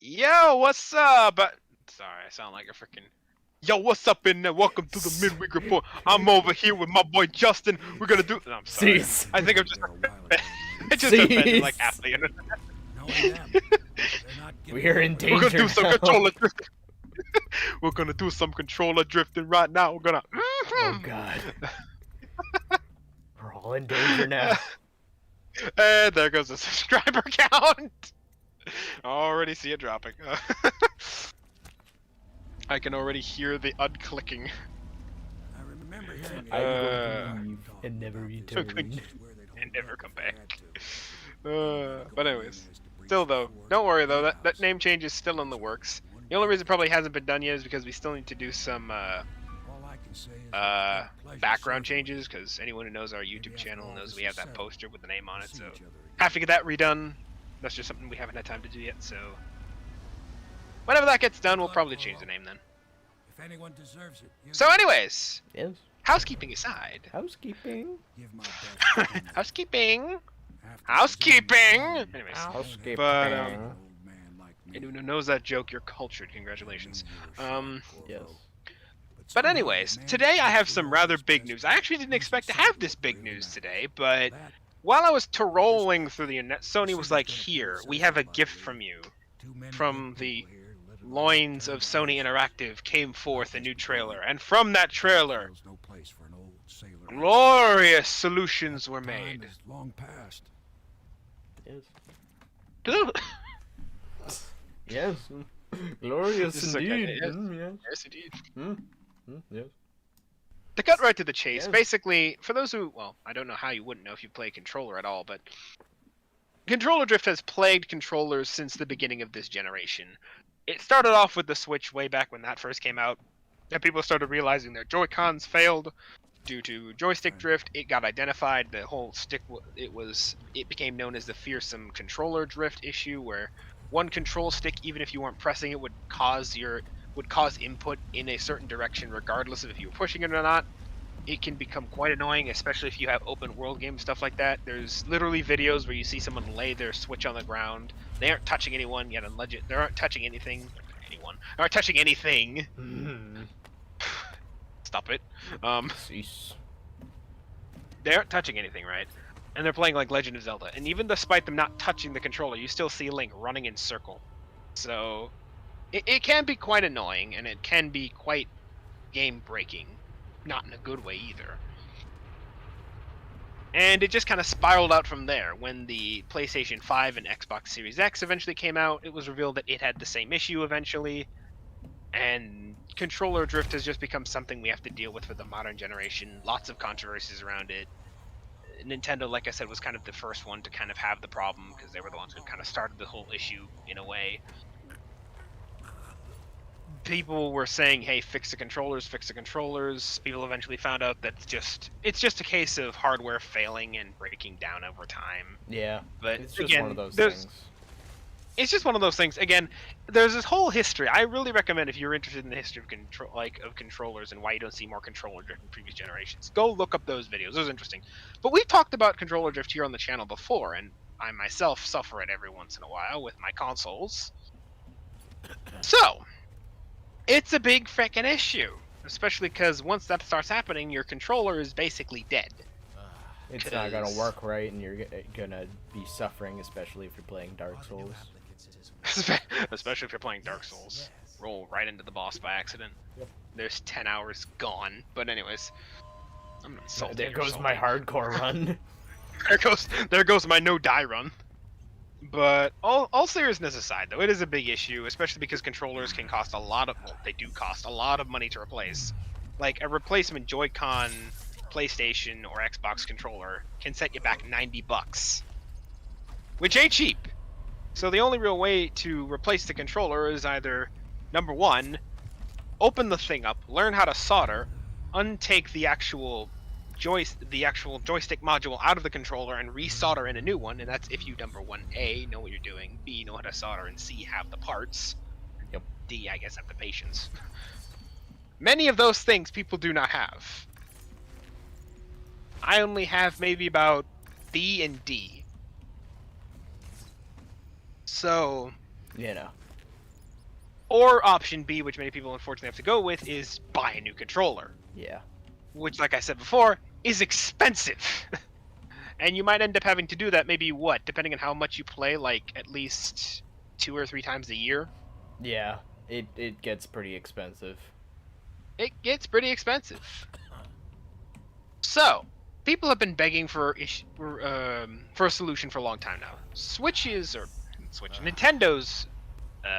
Yo, what's up? Sorry, I sound like a freaking. Yo, what's up in there? Welcome to the midweek report. I'm over here with my boy Justin. We're gonna do. No, I'm sorry. Cease. I think I'm just. I just offended like Cease. half the internet. We're in We're gonna danger do some now. controller drifting. We're gonna do some controller drifting right now. We're gonna. Oh god. We're all in danger now. And there goes the subscriber count. Already see it dropping. I can already hear the unclicking. I remember hearing I will Uh, leave and never return. and never come back. But anyways, still though, don't worry though. That name change is still in the works. The only reason it probably hasn't been done yet is because we still need to do some background changes. Because anyone who knows our YouTube channel knows we have that poster with the name on it. So have to get that redone. That's just something we haven't had time to do yet. So whenever that gets done, we'll probably change the name then. If anyone deserves it. So anyways, Yes. housekeeping aside. Housekeeping. Give my best to Housekeeping. After Housekeeping. Anyways, Housekeeping. but an old man like me, anyone who knows that joke, you're cultured. Congratulations. Yes. But anyways, today I have some rather big news. I actually didn't expect to have this big news today, but while I was trolling through the internet, Sony was like, "Here, we have a gift from you." From the loins of Sony Interactive came forth a new trailer, and from that trailer, glorious solutions were made. Long past. Yes. Yes. Glorious This is okay, indeed. yes. Yes. Yes, indeed. Yes. To cut right to the chase, Yes. basically, for those who, well, I don't know how you wouldn't know if you play controller at all, but controller drift has plagued controllers since the beginning of this generation. It started off with the Switch way back when that first came out, and people started realizing their Joy-Cons failed due to joystick drift. It got identified. The whole stick, it became known as the fearsome controller drift issue, where one control stick, even if you weren't pressing it, would cause input in a certain direction, regardless of if you were pushing it or not. It can become quite annoying, especially if you have open world games, stuff like that. There's literally videos where you see someone lay their Switch on the ground. They aren't touching anyone yet. They aren't touching anything. They aren't touching anything. Stop it. Cease. They aren't touching anything, right? And they're playing like Legend of Zelda. And even despite them not touching the controller, you still see Link running in circle. So it can be quite annoying, and it can be quite game-breaking. Not in a good way either. And it just kind of spiraled out from there. When the PlayStation 5 and Xbox Series X eventually came out, it was revealed that it had the same issue eventually. And controller drift has just become something we have to deal with for the modern generation. Lots of controversies around it. Nintendo, like I said, was kind of the first one to kind of have the problem, because they were the ones who kind of started the whole issue in a way. People were saying, "Hey, fix the controllers, fix the controllers." People eventually found out that it's just a case of hardware failing and breaking down over time. Yeah. But It's just again, one of those there's- things. It's just one of those things. Again, there's this whole history. I really recommend, if you're interested in the history of controllers and why you don't see more controller drift in previous generations, go look up those videos. Those are interesting. But we've talked about controller drift here on the channel before, and I myself suffer it every once in a while with my consoles. So it's a big frickin' issue, especially because once that starts happening, your controller is basically dead. It's not gonna work right, and you're gonna be suffering, especially if you're playing Dark Souls. Especially if you're playing Dark Souls. Roll right into the boss by accident. Yep. There's 10 hours gone. But anyways, I'm not salty. There goes my hardcore run. There goes my no die run. But all seriousness aside, though, it is a big issue, especially because controllers can cost a lot of. Well, they do cost a lot of money to replace. Like a replacement Joy-Con, PlayStation, or Xbox controller can set you back $90, which ain't cheap. So the only real way to replace the controller is either, number one, open the thing up, learn how to solder, untake the actual joystick module out of the controller and resolder in a new one, and that's if you, number one, A, know what you're doing, B, know how to solder, and C, have the parts. Yep. D, I guess, have the patience. Many of those things people do not have. I only have maybe about B and D. So, You know. Or option B, which many people unfortunately have to go with, is buy a new controller. Yeah. Which, like I said before, is expensive. And you might end up having to do that maybe, depending on how much you play, like at least 2 or 3 times a year. Yeah, it gets pretty expensive. It gets pretty expensive. So, people have been begging for a solution for a long time now. Nintendo's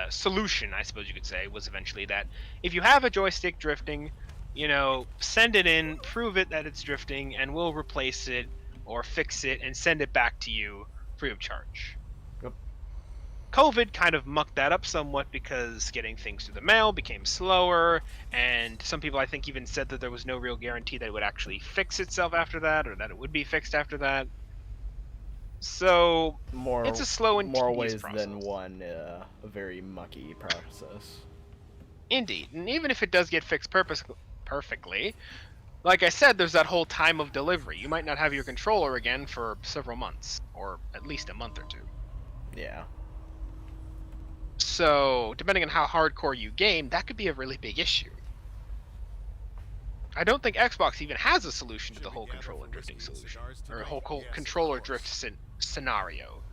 solution, I suppose you could say, was eventually that if you have a joystick drifting, send it in, prove it that it's drifting, and we'll replace it or fix it and send it back to you free of charge. Yep. COVID kind of mucked that up somewhat because getting things through the mail became slower, and some people I think even said that there was no real guarantee that it would actually fix itself after that, or that it would be fixed after that. So it's a slow and more tedious ways process. than one, a very mucky process. Indeed, and even if it does get fixed perfectly, like I said, there's that whole time of delivery. You might not have your controller again for several months, or at least a month or two. Yeah. So, depending on how hardcore you game, that could be a really big issue. I don't think Xbox even has a solution to the whole controller drifting solution, or a whole controller drift scenario.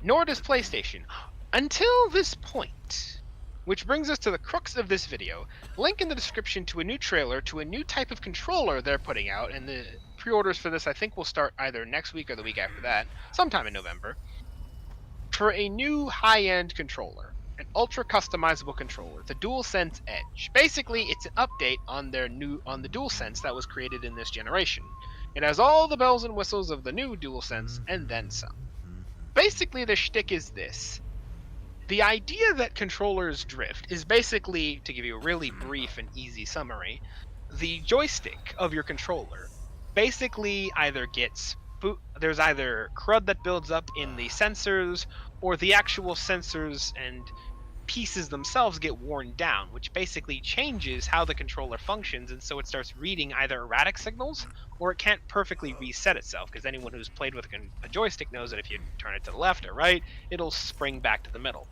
Nor does PlayStation. Until this point. Which brings us to the crux of this video. Link in the description to a new trailer to a new type of controller they're putting out, and the pre-orders for this I think will start either next week or the week after that, sometime in November, for a new high-end controller. An ultra customizable controller, the DualSense Edge. Basically, it's an update on the DualSense that was created in this generation. It has all the bells and whistles of the new DualSense and then some. Basically, the shtick is this. The idea that controllers drift is basically, to give you a really brief and easy summary, the joystick of your controller basically there's either crud that builds up in the sensors, or the actual sensors and pieces themselves get worn down, which basically changes how the controller functions, and so it starts reading either erratic signals, or it can't perfectly reset itself, because anyone who's played with a joystick knows that if you turn it to the left or right, it'll spring back to the middle.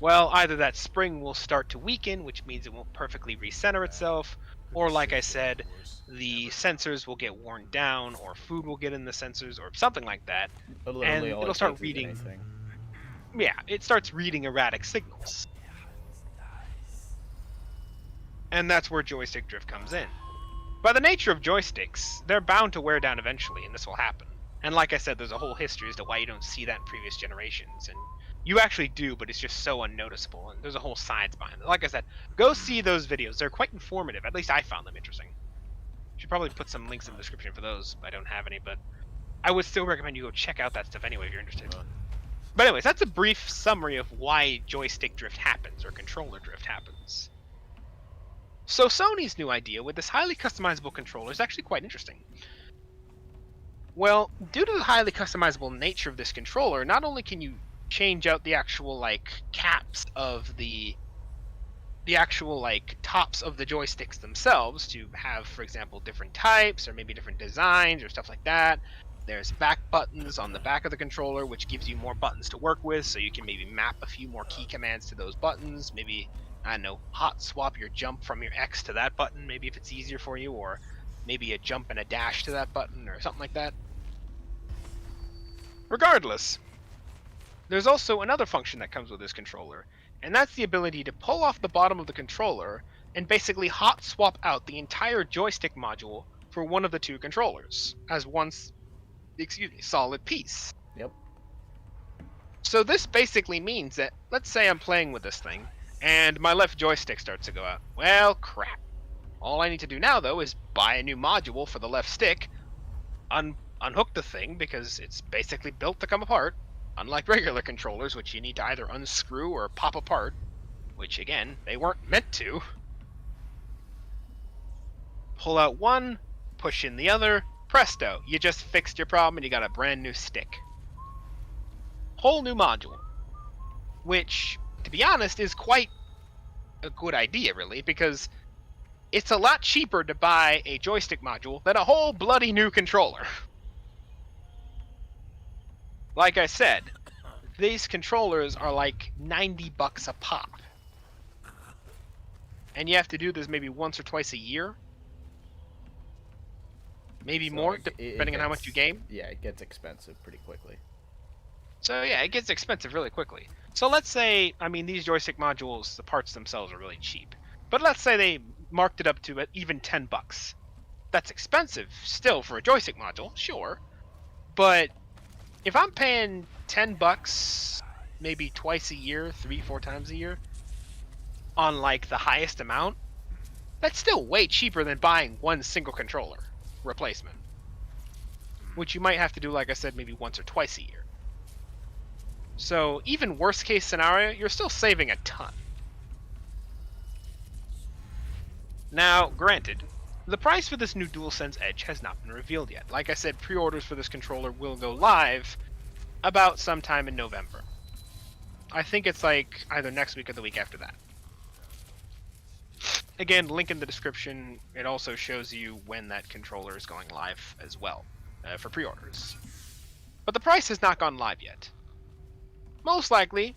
Well, either that spring will start to weaken, which means it won't perfectly recenter itself, or like I said, the sensors will get worn down, or food will get in the sensors, or something like that, and it'll start reading. Yeah, it starts reading erratic signals. And that's where joystick drift comes in. By the nature of joysticks, they're bound to wear down eventually, and this will happen. And like I said, there's a whole history as to why you don't see that in previous generations, and you actually do, but it's just so unnoticeable, and there's a whole science behind it. Like I said, go see those videos. They're quite informative. At least I found them interesting. Should probably put some links in the description for those. I don't have any, but I would still recommend you go check out that stuff anyway if you're interested. But anyways, that's a brief summary of why joystick drift happens, or controller drift happens. So Sony's new idea with this highly customizable controller is actually quite interesting. Well, due to the highly customizable nature of this controller, not only can you change out the actual caps of the actual tops of the joysticks themselves to have, for example, different types or maybe different designs or stuff like that. There's back buttons on the back of the controller, which gives you more buttons to work with, so you can maybe map a few more key commands to those buttons. Maybe, I don't know, hot swap your jump from your X to that button, maybe if it's easier for you, or maybe a jump and a dash to that button or something like that. Regardless, there's also another function that comes with this controller, and that's the ability to pull off the bottom of the controller and basically hot swap out the entire joystick module for one of the two controllers as one solid piece. Yep. So this basically means that, let's say I'm playing with this thing, and my left joystick starts to go out. Well, crap. All I need to do now, though, is buy a new module for the left stick, unhook the thing, because it's basically built to come apart, unlike regular controllers, which you need to either unscrew or pop apart, which, again, they weren't meant to. Pull out one, push in the other, presto, you just fixed your problem and you got a brand new stick. Whole new module. Which, to be honest, is quite a good idea, really, because it's a lot cheaper to buy a joystick module than a whole bloody new controller. Like I said, these controllers are like $90 a pop. And you have to do this maybe once or twice a year. Maybe So more, it depending on how much you gets- game. Yeah, it gets expensive pretty quickly. So yeah, it gets expensive really quickly. So let's say, I mean, these joystick modules, the parts themselves are really cheap. But let's say they marked it up to even $10. That's expensive still for a joystick module, sure. But if I'm paying $10 maybe twice a year, 3-4 times a year on like the highest amount, that's still way cheaper than buying one single controller replacement. Which you might have to do, like I said, maybe once or twice a year. So even worst case scenario, you're still saving a ton. Now, granted, the price for this new DualSense Edge has not been revealed yet. Like I said, pre-orders for this controller will go live about sometime in November. I think it's like either next week or the week after that. Again, link in the description. It also shows you when that controller is going live as well for pre-orders. But the price has not gone live yet. Most likely,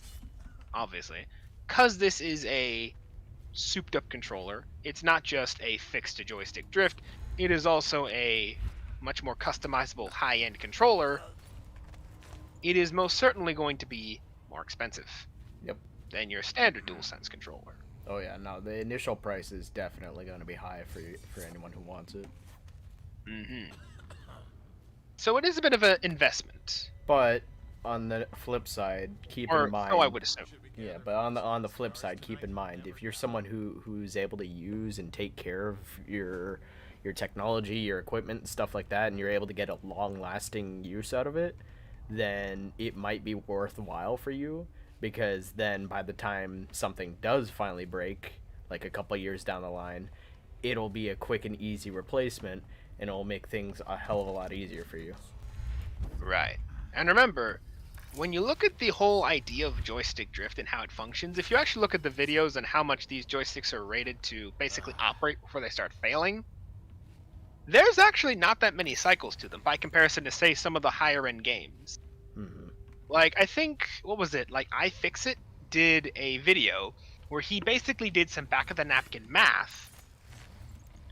obviously, because this is a souped up controller, it's not just a fixed to joystick drift, it is also a much more customizable high-end controller. It is most certainly going to be more expensive than your standard DualSense controller. Oh yeah, no, the initial price is definitely going to be high for anyone who wants it. Mm-hmm. So it is a bit of an investment. But on the flip side, keep in mind. Oh, I would assume. Yeah, but on the flip side, keep in mind if you're someone who's able to use and take care of your technology, your equipment, and stuff like that, and you're able to get a long-lasting use out of it, then it might be worthwhile for you, because then by the time something does finally break, like a couple years down the line, it'll be a quick and easy replacement, and it'll make things a hell of a lot easier for you. Right. And remember, when you look at the whole idea of joystick drift and how it functions, if you actually look at the videos and how much these joysticks are rated to basically operate before they start failing, there's actually not that many cycles to them by comparison to, say, some of the higher end games. Mm-hmm. Like, I think, what was it? Like, iFixit did a video where he basically did some back of the napkin math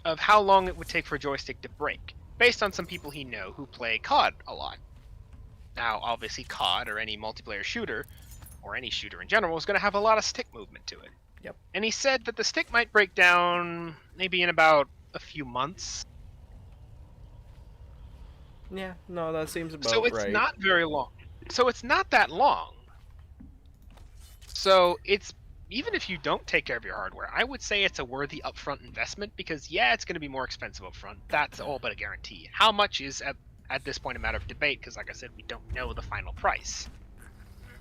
of how long it would take for a joystick to break, based on some people he know who play COD a lot. Now, obviously, COD or any multiplayer shooter, or any shooter in general, is going to have a lot of stick movement to it. Yep. And he said that the stick might break down maybe in about a few months. Yeah, no, that seems about So it's right. not very long. So it's not that long. So it's, even if you don't take care of your hardware, I would say it's a worthy upfront investment, because yeah, it's going to be more expensive upfront. That's all but a guarantee. How much is at this point a matter of debate, because like I said, we don't know the final price.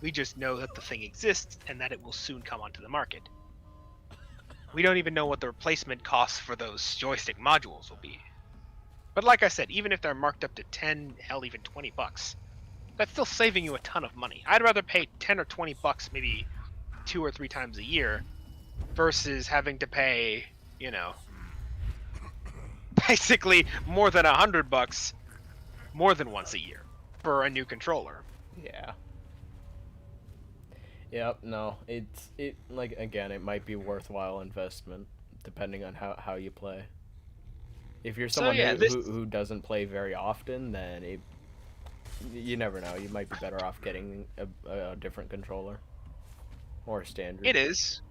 We just know that the thing exists and that it will soon come onto the market. We don't even know what the replacement costs for those joystick modules will be. But like I said, even if they're marked up to 10, hell, even $20, that's still saving you a ton of money. I'd rather pay 10 or $20 maybe 2 or 3 times a year versus having to pay, you know, basically more than $100 more than once a year for a new controller. Yeah. Yep, no, it like, again, it might be worthwhile investment depending on how you play. If you're someone who doesn't play very often, then you never know. You might be better off getting a different controller or standard. It is.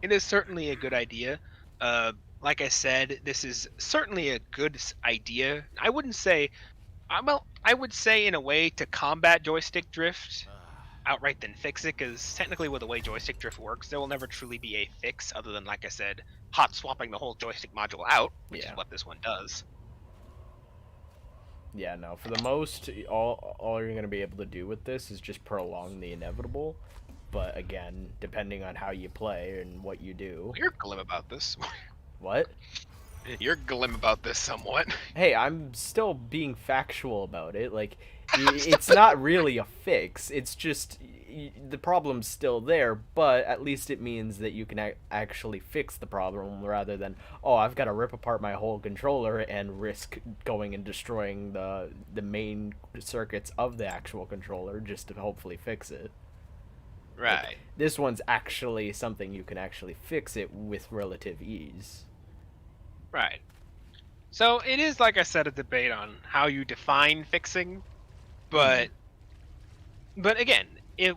It is certainly a good idea. Like I said, this is certainly a good idea. I wouldn't say, well, I would say in a way to combat joystick drift outright than fix it, because technically with the way joystick drift works, there will never truly be a fix other than, like I said, hot swapping the whole joystick module out, which is what this one does. Yeah, no, for the most, all you're going to be able to do with this is just prolong the inevitable. But again, depending on how you play and what you do. You're glum about this. What? You're glum about this somewhat. Hey, I'm still being factual about it. Like, it's not really a fix. It's just, the problem's still there, but at least it means that you can actually fix the problem rather than, oh, I've got to rip apart my whole controller and risk going and destroying the main circuits of the actual controller just to hopefully fix it. Right. Like, this one's actually something you can actually fix it with relative ease. Right. So it is, like I said, a debate on how you define fixing, but again,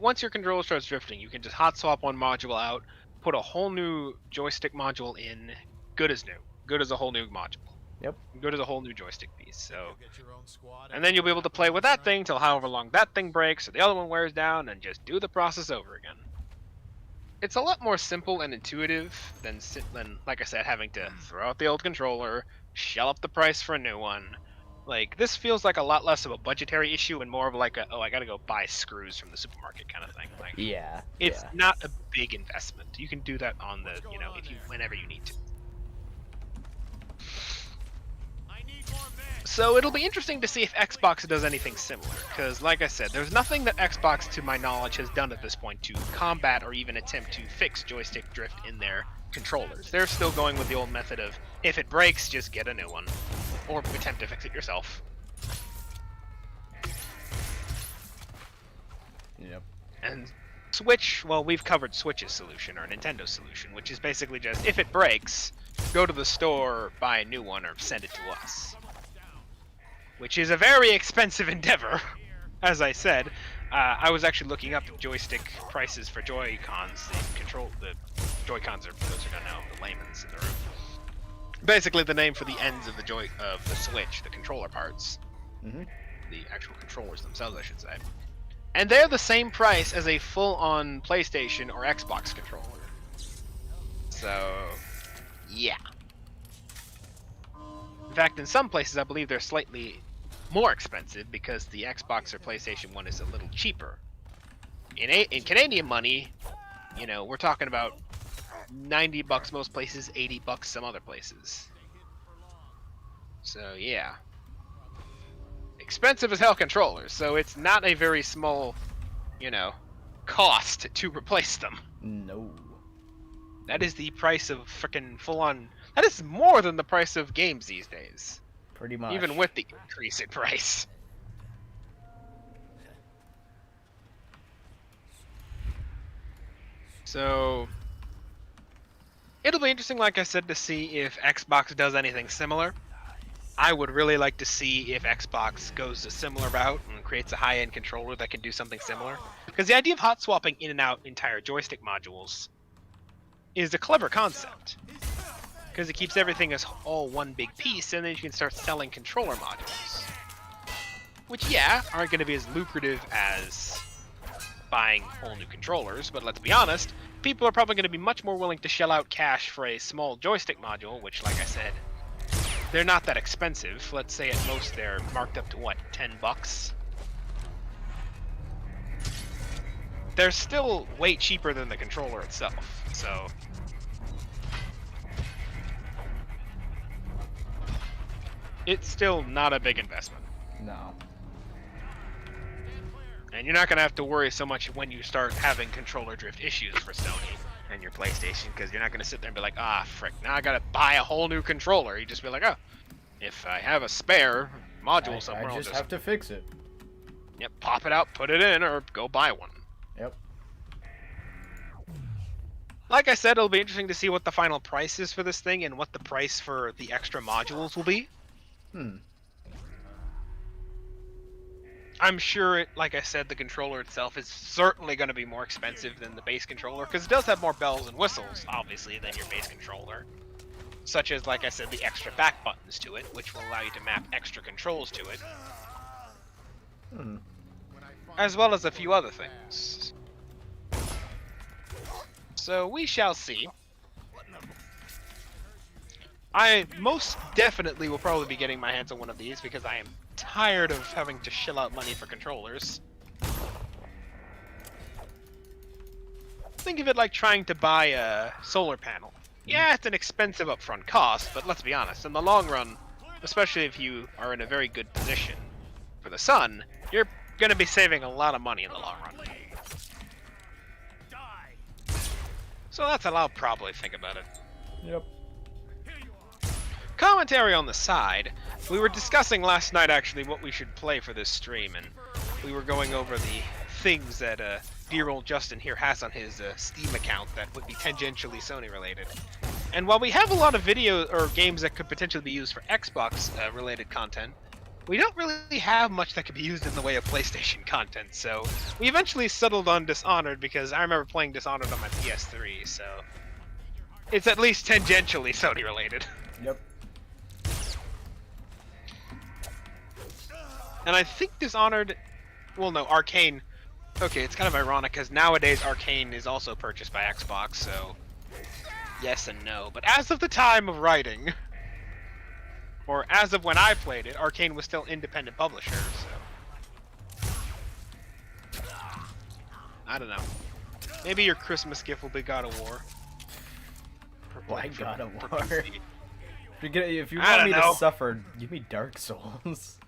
once your controller starts drifting, you can just hot swap one module out, put a whole new joystick module in, good as new, good as a whole new module. Yep. Good as a whole new joystick piece. So, and then you'll be able to play with that thing till however long that thing breaks or the other one wears down, and just do the process over again. It's a lot more simple and intuitive than like I said, having to throw out the old controller, shell up the price for a new one. Like, this feels like a lot less of a budgetary issue and more of like a, oh, I gotta go buy screws from the supermarket kind of thing. Like, Yeah. it's not a big investment. You can do that on the, whenever you need to. So it'll be interesting to see if Xbox does anything similar, because like I said, there's nothing that Xbox, to my knowledge, has done at this point to combat or even attempt to fix joystick drift in their controllers. They're still going with the old method of, if it breaks, just get a new one, or attempt to fix it yourself. Yep. And Switch, well, we've covered Switch's solution, or Nintendo's solution, which is basically just, if it breaks, go to the store, buy a new one, or send it to us. Which is a very expensive endeavor, as I said. I was actually looking up joystick prices for Joy-Cons. The Joy-Cons are, for those who don't know, the layman's in the room. Basically the name for the ends of the Switch, the controller parts. Mm-hmm. The actual controllers themselves, I should say. And they're the same price as a full-on PlayStation or Xbox controller. So, yeah. In fact, in some places, I believe they're slightly more expensive because the Xbox or PlayStation one is a little cheaper. In Canadian money, we're talking about $90 most places, $80 some other places. So yeah, expensive as hell controllers. So it's not a very small, cost to replace them. No. That is the price of freaking full-on. That is more than the price of games these days. Pretty much. Even with the increase in price. So it'll be interesting, like I said, to see if Xbox does anything similar. I would really like to see if Xbox goes a similar route and creates a high-end controller that can do something similar. Because the idea of hot swapping in and out entire joystick modules is a clever concept. Because it keeps everything as all one big piece, and then you can start selling controller modules. Which, yeah, aren't going to be as lucrative as buying whole new controllers, but let's be honest, people are probably going to be much more willing to shell out cash for a small joystick module, which, like I said, they're not that expensive. Let's say at most they're marked up to, what, $10? They're still way cheaper than the controller itself, so it's still not a big investment. No. And you're not going to have to worry so much when you start having controller drift issues for Sony and your PlayStation, because you're not going to sit there and be like, ah, frick, now I got to buy a whole new controller. You just be like, oh, if I have a spare module somewhere, I I'll just have to fix it. Yep, pop it out, put it in, or go buy one. Yep. Like I said, it'll be interesting to see what the final price is for this thing and what the price for the extra modules will be. I'm sure, like I said, the controller itself is certainly going to be more expensive than the base controller, because it does have more bells and whistles, obviously, than your base controller. Such as, like I said, the extra back buttons to it, which will allow you to map extra controls to it. As well as a few other things. So we shall see. I most definitely will probably be getting my hands on one of these because I am tired of having to shell out money for controllers. Think of it like trying to buy a solar panel. Yeah, it's an expensive upfront cost, but let's be honest, in the long run, especially if you are in a very good position for the sun, you're going to be saving a lot of money in the long run. So that's how I'll probably think about it. Yep. Commentary on the side, we were discussing last night actually what we should play for this stream, and we were going over the things that dear old Justin here has on his Steam account that would be tangentially Sony related. And while we have a lot of video or games that could potentially be used for Xbox related content, we don't really have much that could be used in the way of PlayStation content, so we eventually settled on Dishonored because I remember playing Dishonored on my PS3, so it's at least tangentially Sony related. Yep. And I think Dishonored, well no, Arcane, okay, it's kind of ironic because nowadays Arcane is also purchased by Xbox, so yes and no. But as of the time of writing, or as of when I played it, Arcane was still independent publisher, so I don't know. Maybe your Christmas gift will be God of War. Why God of for War? PC. If you I want me don't know. to suffer, give me Dark Souls.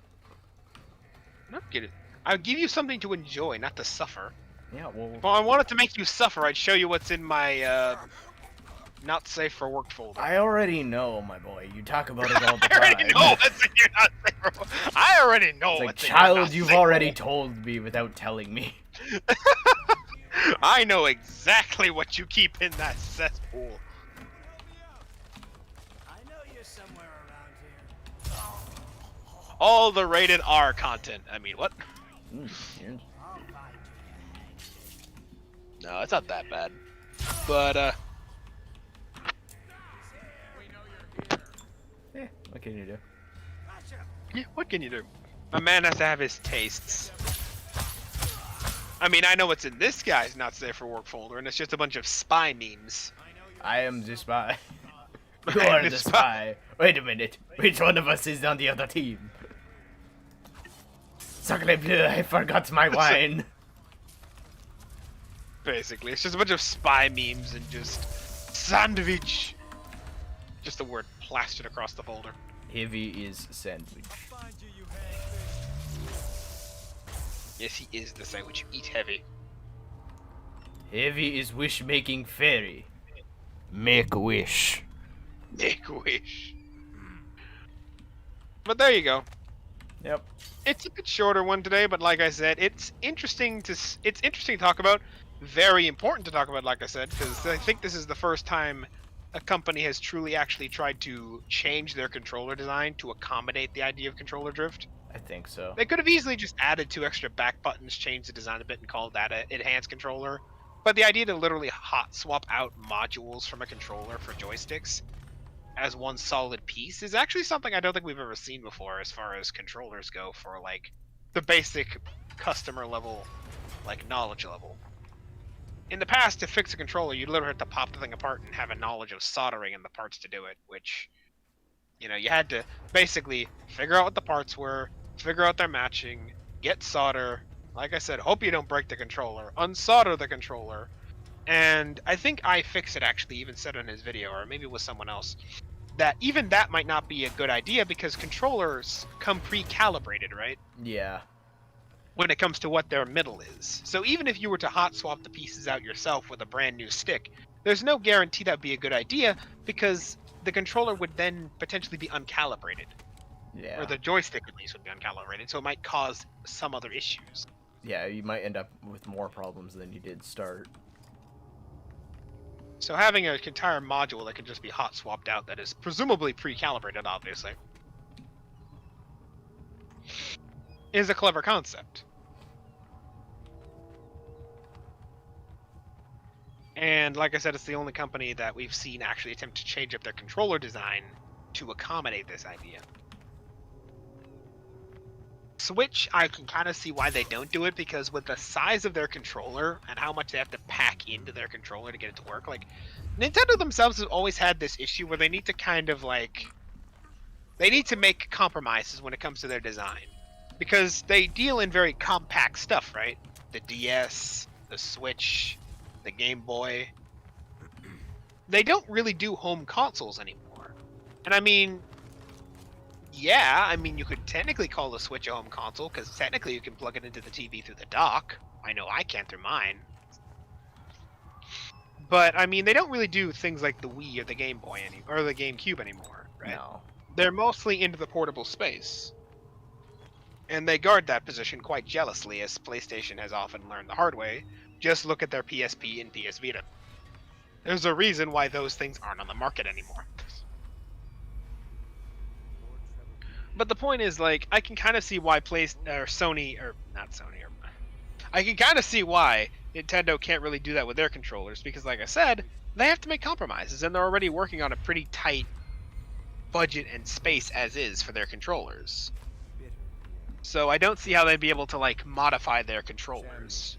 Not get it. I'll give you something to enjoy, not to suffer. Yeah, well, If I wanted to make you suffer, I'd show you what's in my not safe for work folder. I already know, my boy. You talk about it all the I time. already know what's in your not safe for work. I already know It's like, what's in your child, not you've safe already for told me without telling me. work. I know exactly what you keep in that cesspool. I know you're somewhere around here. All the rated R content. I mean, what? Mm, yeah. I'll find you. No, it's not that bad. But Eh, what can you do? yeah, what can you do? A man has to have his tastes. I mean, I know what's in this guy's not safe for work folder, and it's just a bunch of spy memes. I am the spy. You I am are the the spy. spy. Wait a minute. Which one of us is on the other team? Sacre bleu, I forgot my wine. Basically, it's just a bunch of spy memes and just sandwich. Just the word plastered across the folder. Heavy is sandwich. Find you, you hagfish. Yes, he is the sandwich. You eat heavy. Heavy is wish-making fairy. Make a wish. Make a wish. But there you go. Yep. It's a bit shorter one today, but like I said, it's interesting to talk about. Very important to talk about, like I said, because I think this is the first time a company has truly actually tried to change their controller design to accommodate the idea of controller drift. I think so. They could have easily just added 2 extra back buttons, changed the design a bit, and called that an enhanced controller. But the idea to literally hot swap out modules from a controller for joysticks as one solid piece is actually something I don't think we've ever seen before as far as controllers go for like the basic customer level, like knowledge level. In the past, to fix a controller, you'd literally have to pop the thing apart and have a knowledge of soldering and the parts to do it, which, you know, you had to basically figure out what the parts were, figure out their matching, get solder, like I said, hope you don't break the controller, unsolder the controller, and I think iFixit actually even said in his video, or maybe it was someone else, that even that might not be a good idea because controllers come pre-calibrated, right? Yeah. When it comes to what their middle is. So even if you were to hot swap the pieces out yourself with a brand new stick, there's no guarantee that'd be a good idea because the controller would then potentially be uncalibrated. Yeah. Or the joystick at least would be uncalibrated, so it might cause some other issues. Yeah, you might end up with more problems than you did start. So having an entire module that can just be hot swapped out that is presumably pre-calibrated, obviously, is a clever concept. And like I said, it's the only company that we've seen actually attempt to change up their controller design to accommodate this idea. Switch, I can kind of see why they don't do it, because with the size of their controller and how much they have to pack into their controller to get it to work, like, Nintendo themselves have always had this issue where they need to kind of, like, they need to make compromises when it comes to their design. Because they deal in very compact stuff, right? The DS, the Switch, the Game Boy. They don't really do home consoles anymore. And I mean, yeah, I mean, you could technically call the Switch a home console, because technically you can plug it into the TV through the dock. I know I can't through mine. But I mean, they don't really do things like the Wii or the Game Boy or the GameCube anymore, right? No. They're mostly into the portable space. And they guard that position quite jealously, as PlayStation has often learned the hard way. Just look at their PSP and PS Vita. There's a reason why those things aren't on the market anymore. But the point is, like, I can kind of see why Sony, or not Sony, I can kind of see why Nintendo can't really do that with their controllers, because like I said, they have to make compromises, and they're already working on a pretty tight budget and space as is for their controllers. So I don't see how they'd be able to like modify their controllers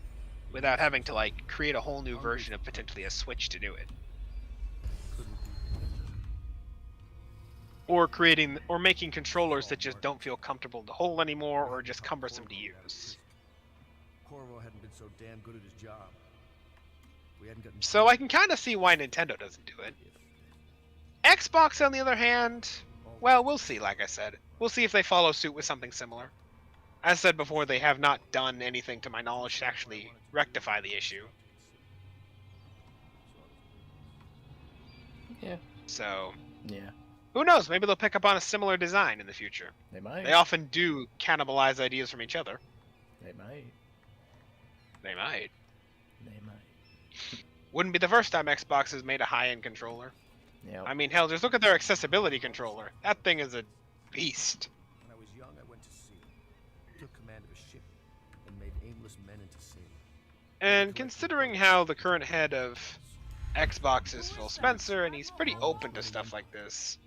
without having to like create a whole new version of potentially a Switch to do it. Or making controllers that just don't feel comfortable to hold anymore, or just cumbersome to use. Corvo hadn't been so damn good at his job. We hadn't gotten So I can kind of see why Nintendo doesn't do it. Xbox, on the other hand, well, we'll see, like I said. We'll see if they follow suit with something similar. As said before, they have not done anything to my knowledge to actually rectify the issue. Yeah. So, Yeah. who knows? Maybe they'll pick up on a similar design in the future. They might. They often do cannibalize ideas from each other. They might. They might. They might. Wouldn't be the first time Xbox has made a high-end controller. Yeah. I mean, hell, just look at their accessibility controller. That thing is a beast. When I was young, I went to sea, took command of a ship, and made aimless men into sailors. And considering how the current head of Xbox is Phil Spencer, and he's pretty open to stuff like this,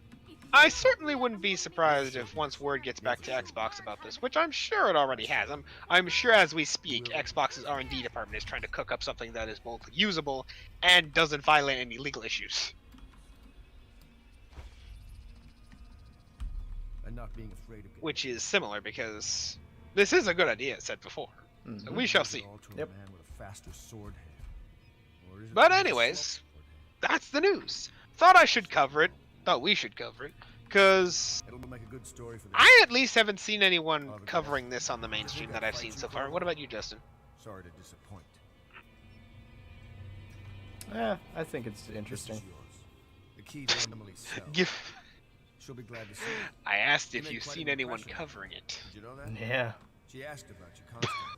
I certainly wouldn't be surprised if once word gets back to Xbox about this, which I'm sure it already has. I'm sure as we speak, Xbox's R&D department is trying to cook up something that is both usable and doesn't violate any legal issues. And not being afraid of getting Which is similar, because this is a good idea, as said before. So we shall see. all to a Yep. man with a faster sword hand. Or is it But just a anyways, soft sword hand? that's the news. Thought I should cover it. Thought we should cover it. Because It'll make a good story for the I at least haven't seen anyone covering this on the mainstream that I've seen so far. What about you, Justin? Sorry to disappoint. Yeah, I think it's This interesting. is yours. The key to Emily's cell. Give. She'll be glad to see it. I asked You if made you've quite seen an anyone impression. covering it. Did you know that? Yeah. She asked about you constantly.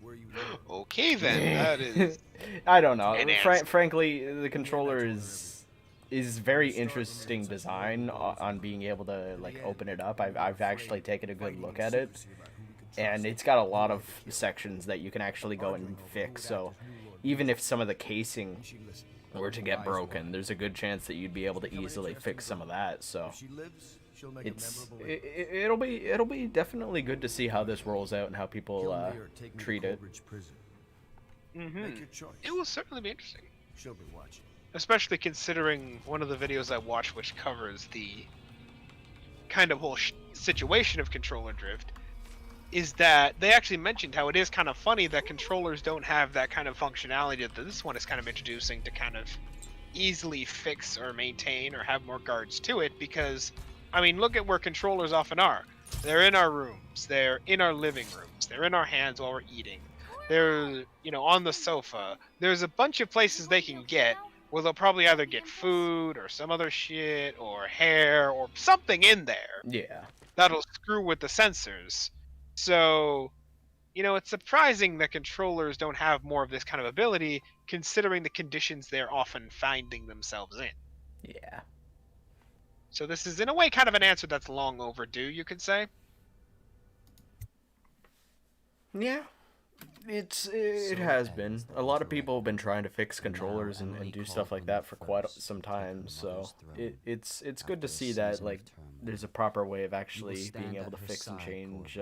Where you live. Okay then, that is. I don't know. An answer. Frankly, the controller is very interesting design on being able to like open it up. I've actually taken a good look at it, and it's got a lot of sections that you can actually go and fix. So even if some of the casing were to get broken, there's a good chance that you'd be able to easily fix some of that. So If she lives, she'll make it's a memorable it'll be definitely good to see how this rolls out and how people Kill me or take me to treat it. Coleridge Prison. Mhm. Make your choice. It will certainly be interesting. She'll be watching. Especially considering one of the videos I watched which covers the kind of whole situation of controller drift is that they actually mentioned how it is kind of funny that controllers don't have that kind of functionality that this one is kind of introducing to kind of easily fix or maintain or have more guards to it, because I mean, look at where controllers often are. They're in our rooms, they're in our living rooms, they're in our hands while we're eating, they're, you know, on the sofa. There's a bunch of places they can get where they'll probably either get food or some other shit or hair or something in there Yeah. that'll screw with the sensors. So, you know, it's surprising that controllers don't have more of this kind of ability, considering the conditions they're often finding themselves in. Yeah. So this is, in a way, kind of an answer that's long overdue, you could say. Yeah. It has been. A lot of people have been trying to fix controllers and do stuff like that for quite some time, so it's good to see that like there's a proper way of actually being able to fix and change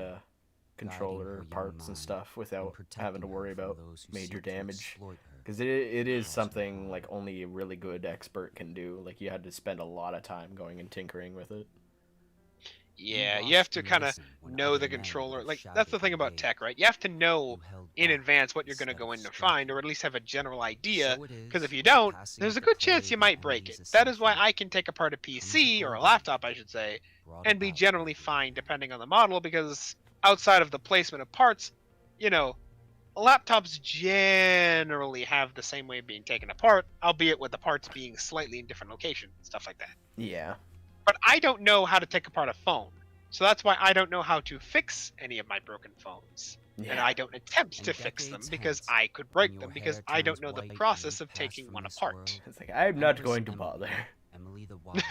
controller parts and stuff without having to worry about major damage, because it is something like only a really good expert can do. Like you had to spend a lot of time going and tinkering with it. Yeah, you have to kind of know the controller. Like, that's the thing about tech, right? You have to know in advance what you're going to go in to find, or at least have a general idea, because if you don't, there's a good chance you might break it. That is why I can take apart a PC, or a laptop, I should say, and be generally fine depending on the model, because outside of the placement of parts, you know, laptops generally have the same way of being taken apart, albeit with the parts being slightly in different locations, stuff like that. Yeah. But I don't know how to take apart a phone, so that's why I don't know how to fix any of my broken phones. Yeah. And I don't attempt And to fix them decades because hence, I could when break your them because hair I don't turns know the white and process you of pass taking from one this apart. world, It's like I'm not Empress going to Emily- bother. Emily the Wise,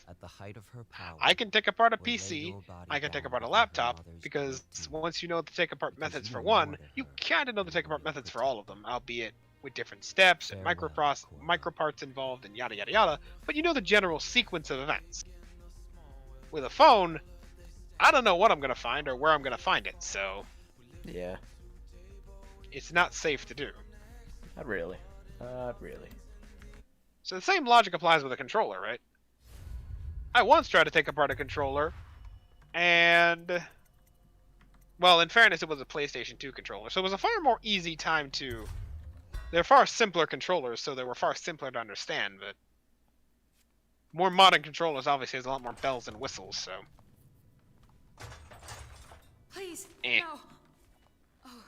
at the height of her power, I can take apart a will lay PC, your body I can take down apart a within her laptop, mother's because great tomb. once you know the take apart Because methods you for know one, more than you her kinda know the than take you apart will methods for all of them, protect. albeit with different steps and Farewell, Corvo. micro parts involved and yada yada yada, but you know the general sequence of events. With a phone, I don't know what I'm gonna find or where I'm gonna find it, so Yeah. it's not safe to do. Not really. Not really. So the same logic applies with a controller, right? I once tried to take apart a controller, and well, in fairness, it was a PlayStation 2 controller, so it was a far more easy time to. They're far simpler controllers, so they were far simpler to understand. But more modern controllers obviously has a lot more bells and whistles. So Please, Eh. no. Oh,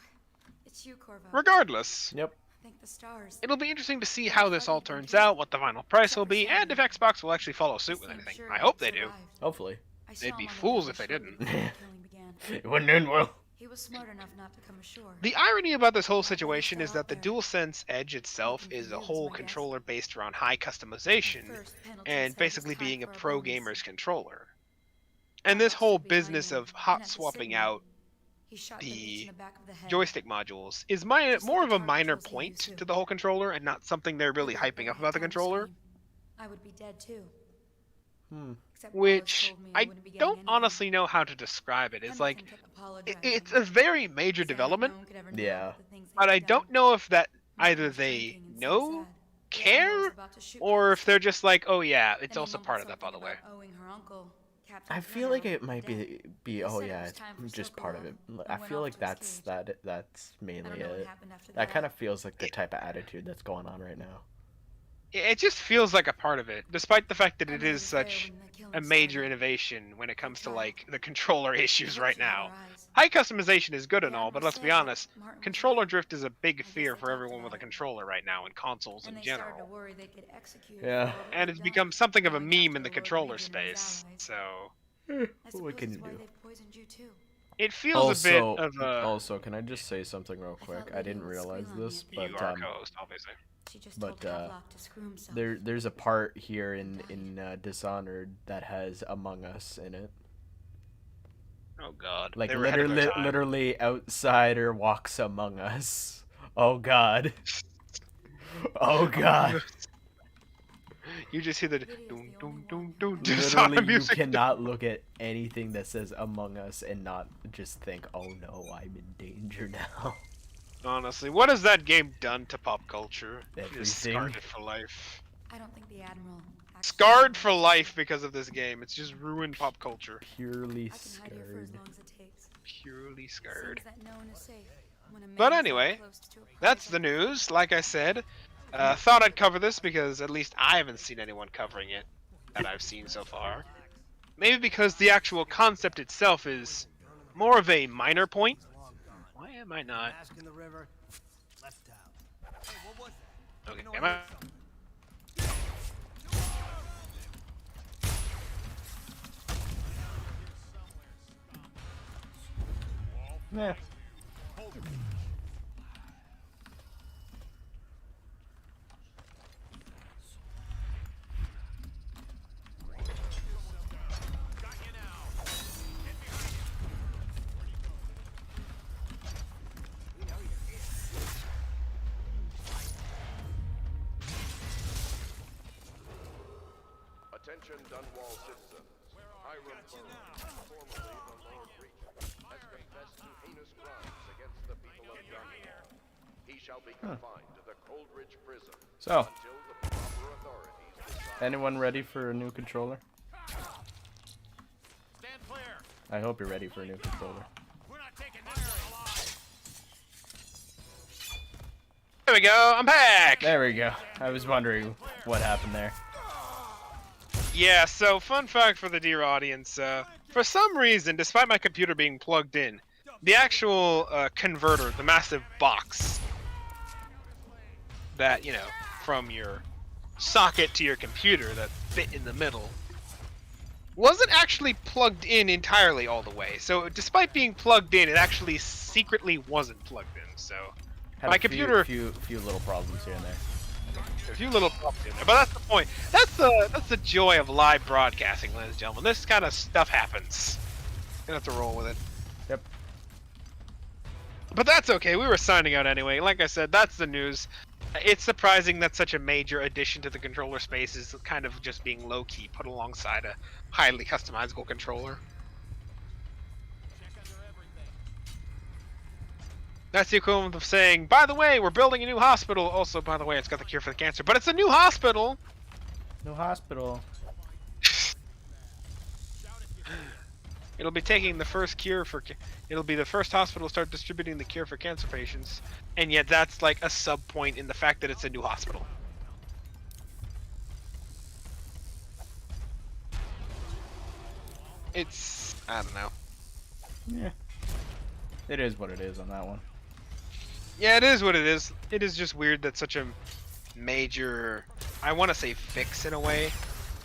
it's you, Corvo. regardless, Yep. Thank the stars. it'll be interesting to see how this all turns out, what the final price will be, and if Xbox will actually follow suit with anything. I hope they do. Hopefully. They'd be fools if they didn't. It wouldn't end well. He was smart enough not to come ashore. The irony about this whole situation is that the DualSense Edge itself is a whole controller based around high customization and basically being a pro gamer's controller. And this whole business of hot swapping out the joystick modules is more of a minor point to the whole controller and not something they're really hyping up about the controller, I would be dead too. Except Wallace which told me I wouldn't be getting don't anything. honestly know how to describe it. It's like, Pendleton kept apologizing, it's a very major saying that development, no one could ever know Yeah. about the things but they I had don't done. know if that Mom either was they drinking and so know, sad. The admiral was care, about to shoot or Wallace. if they're just like, oh yeah, it's Then he also mumbled part of that, by the something way. about owing her uncle, Captain I feel like Fenner, it might death. be They oh said it yeah, was it's time for just Sokolov part of it. and I went feel off like to his that's cage. that's I mainly don't know what it. happened after That kind of feels like the type of attitude that's going on right now. It just feels like a part of it, despite the fact that it Emily is was there such when the killing a major started. innovation when it comes to tried. like the controller issues She right looked into now. her eyes. High customization is good and The all, but Admiral let's said be that honest, Martin was controller right. drift is a big guess fear they for talked everyone with a about it. controller right now in consoles in And they started to general. worry they could execute her Yeah. for all that And they'd it's done, become something of a going meme after in the Lord controller Regan and his space. allies. So I What suppose can that's you why do? they've poisoned you too. it feels a bit of a. Also, can I just say something real I quick? thought I Lydia didn't would realize squeal on me this, at the You but are a co-host, obviously. She just but, told Havelock to screw himself. there's a part here in Dishonored that has Among Us in it. Oh god. Like They were ahead of their literally, time. literally, outsider walks among us. Oh god. Oh god. You just hear the Lydia's doom the only doom one doom who doom Dishonored Literally, you music. cannot look at anything that says Among Us and not just think, "Oh no, I'm in danger now." Honestly, what has that game done to pop culture? It has Everything. scarred it for life. I don't think the Admiral actually Scarred knows. for life because of this game. It's just ruined pop culture. Purely I can hide here for as scared. long as it takes. Purely scared. Seems that no one is safe when a But man is that anyway, close to a that's prize the like news. Like I said, thought I'd cover this because at least I haven't seen anyone covering it that I've seen so far. Maybe because the actual concept itself is more of a minor point. Why am I not? Mask in the river, left out. Hey, what was that? Okay, am I? Yeah. Attention Dunwall citizens. Hiram Burrow, formerly the Lord Regent, has confessed to heinous crimes against the people of Dunwall. He shall be confined to the Coldridge prison So, until the proper authorities decide. anyone ready for a new controller? Stand clear. I hope you're ready for a new controller. We're not taking this one alive. There we go. I'm back. There we go. I was wondering what happened there. Yeah. So, fun fact for the dear audience: for some reason, despite my computer being plugged in, the actual converter, the massive box that, you know, from your socket to your computer that fit in the middle, wasn't actually plugged in entirely all the way. So despite being plugged in, it actually secretly wasn't plugged in. So Had my a few, computer, few little problems here and there. a few little problems in there, but that's the point. That's the joy of live broadcasting, ladies and gentlemen. This kind of stuff happens. Gonna have to roll with it. Yep. But that's okay. We were signing out anyway. Like I said, that's the news. It's surprising that such a major addition to the controller space is kind of just being low-key put alongside a highly customizable controller. That's the equivalent of saying, by the way, we're building a new hospital. Also, by the way, it's got the cure for the cancer, but it's a new hospital. No hospital. It'll be taking the first cure for. It'll be the first hospital to start distributing the cure for cancer patients, and yet that's like a sub point in the fact that it's a new hospital. It's, I don't know. Yeah. It is what it is on that one. Yeah, it is what it is. It is just weird that such a major, I want to say fix in a way,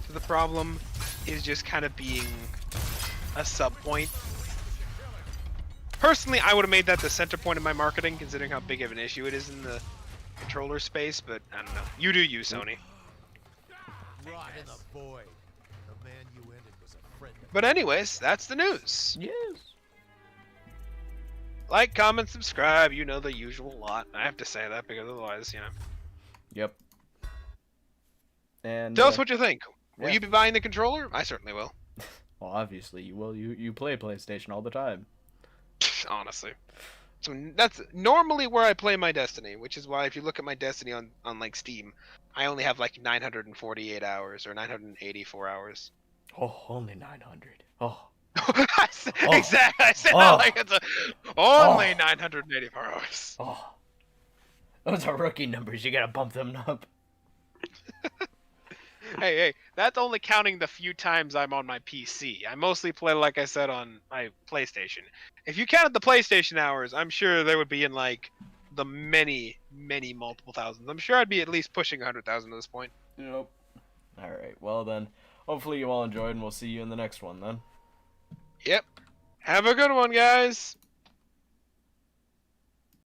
to the problem is just kind of being a sub point. Personally, I would have made that the center point of my marketing, considering how big of an issue it is in the controller space, but I don't know. You do you, Sony. Rot in the void. The man you ended was a friend of But anyways, that's the news. Yes. Like, comment, subscribe, you know the usual lot. I have to say that because otherwise, you know. Yep. And Tell us what you think. Will yeah. you be buying the controller? I certainly will. Well, obviously you will. You play PlayStation all the time. Honestly. So that's normally where I play my Destiny, which is why if you look at my Destiny on like Steam, I only have like 948 hours or 984 hours. Oh, only 900. Oh. Exactly. I said Oh. that like it's only Oh. 984 hours. Oh. Those are rookie numbers. You gotta bump them up. Hey, that's only counting the few times I'm on my PC. I mostly play, like I said, on my PlayStation. If you counted the PlayStation hours, I'm sure they would be in like the many, many multiple thousands. I'm sure I'd be at least pushing 100,000 at this point. Yep. All right. Well then, hopefully you all enjoyed, and we'll see you in the next one then. Yep. Have a good one, guys.